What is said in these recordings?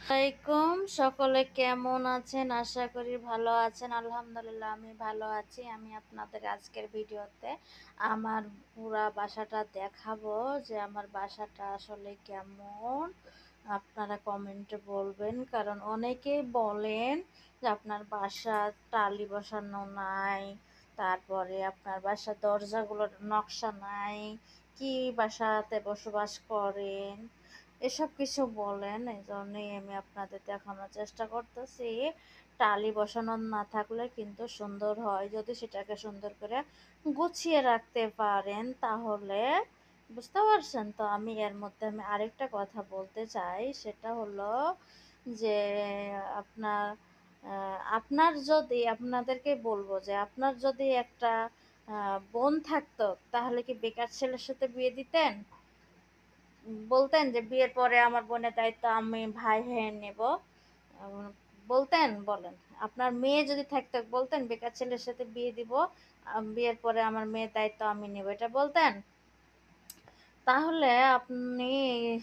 আলাইকুম, সকলে কেমন আছেন? আশা করি ভালো আছেন। আলহামদুলিল্লাহ আমি ভালো আছি। আমি আপনাদের আজকের ভিডিওতে আমার পুরা বাসাটা দেখাবো যে আমার বাসাটা আসলে কেমন। আপনারা কমেন্টে বলবেন, কারণ অনেকেই বলেন যে আপনার বাসা টালি বসানো নাই, তারপরে আপনার বাসার দরজাগুলোর নকশা নাই, কি বাসাতে বসবাস করেন, এসব কিছু বলেন। এই জন্যই আমি আপনাদের দেখানোর চেষ্টা করতেছি। টালি বসানো না থাকলে কিন্তু সুন্দর হয়, যদি সেটাকে সুন্দর করে গুছিয়ে রাখতে পারেন তাহলে। বুঝতে পারছেন তো? আমি আরেকটা কথা বলতে চাই, সেটা হলো যে আপনার আপনার যদি আপনাদেরকে বলবো যে আপনার যদি একটা বোন থাকতো, তাহলে কি বেকার ছেলের সাথে বিয়ে দিতেন? বলতেন যে বিয়ের পরে আমার বোনের দায়িত্ব আমি ভাই হয়ে নেব? উম, বলতেন? বলেন। আপনার মেয়ে যদি থাকতো, বলতেন বেকার ছেলের সাথে বিয়ে দিব, বিয়ের পরে আমার মেয়ের দায়িত্ব আমি নেব, এটা বলতেন? তাহলে আপনি,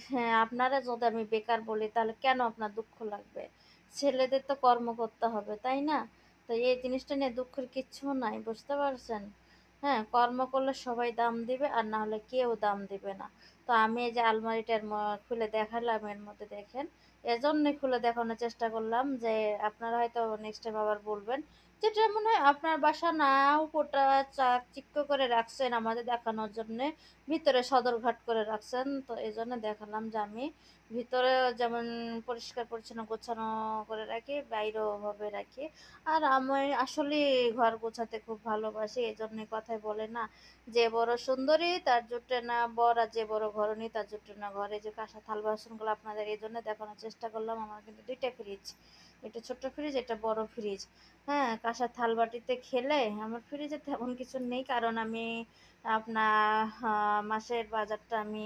হ্যাঁ, আপনারা যদি আমি বেকার বলি তাহলে কেন আপনার দুঃখ লাগবে? ছেলেদের তো কর্ম করতে হবে, তাই না? তো এই জিনিসটা নিয়ে দুঃখের কিচ্ছু নাই, বুঝতে পারছেন? হ্যাঁ, কর্ম করলে সবাই দাম দিবে, আর না হলে কেউ দাম দিবে না। তো আমি এই যে আলমারিটার খুলে দেখালাম, এর মধ্যে দেখেন, এজন্যই খুলে দেখানোর চেষ্টা করলাম যে আপনারা হয়তো নেক্সট টাইম আবার বলবেন যেটা মনে হয় আপনার বাসা না, উপরটা চাকচিক্য করে রাখছেন আমাদের দেখানোর জন্যে, ভিতরে সদরঘাট করে রাখছেন। তো এই জন্য দেখালাম যে আমি ভিতরে যেমন পরিষ্কার পরিচ্ছন্ন গোছানো করে রাখি, বাইরেও ওভাবে রাখি। আর আমি আসলে ঘর গোছাতে খুব ভালোবাসি। এই জন্যই কথায় বলে না, যে বড় সুন্দরী তার জুটে না বর, আর যে বড় ঘরণী তার জুটে না ঘরে। যে কাঁসা থাল বাসনগুলো আপনাদের এই জন্য দেখানোর চেষ্টা করলাম। আমার কিন্তু দুইটা ফ্রিজ, এটা ছোট্ট ফ্রিজ, এটা বড় ফ্রিজ। হ্যাঁ, কাঁসার থাল বাটিতে খেলে আমার ফ্রিজে তেমন কিছু নেই, কারণ আমি আপনার মাসের বাজারটা আমি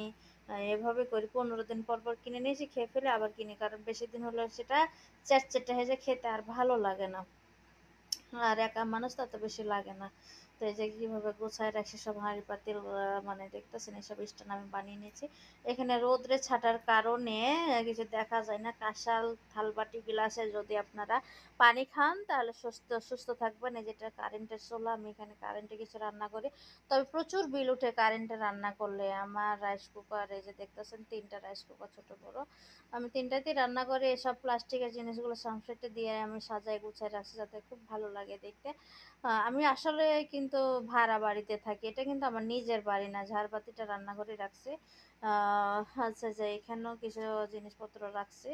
এভাবে করি, 15 দিন পর পর কিনে নিয়ে এসে খেয়ে ফেলে আবার কিনি, কারণ বেশি দিন হলে সেটা চ্যাটচ্যাটে হয়ে যায়, খেতে আর ভালো লাগে না। আর একা মানুষ তো অত বেশি লাগে না। তো এই যে কিভাবে গোছায় রাখছি সব হাঁড়ি পাতিল, মানে দেখতেছেন এসব স্ট্যান্ড আমি বানিয়ে নিয়েছি। এখানে রোদ্রে ছাটার কারণে কিছু দেখা যায় না। কাঁসাল থালবাটি গ্লাসে যদি আপনারা পানি খান তাহলে সুস্থ সুস্থ থাকবেন। এই যেটা কারেন্টের চুলা, আমি এখানে কারেন্টে কিছু রান্না করি, তবে প্রচুর বিল উঠে কারেন্টে রান্না করলে। আমার রাইস কুকার, এই যে দেখতেছেন 3টা রাইস কুকার, ছোট বড়, আমি 3টাতেই রান্না করি। এসব প্লাস্টিকের জিনিসগুলো সামসেটে দিয়ে আমি সাজায় গুছায় রাখছি যাতে খুব ভালো লাগে দেখতে। আমি আসলে কিন্তু ভাড়া বাড়িতে থাকি, এটা কিন্তু আমার নিজের বাড়ি না। ঝাড়বাতিটা রান্নাঘরে রাখছি। আচ্ছা, যে এখানেও কিছু জিনিসপত্র রাখছি।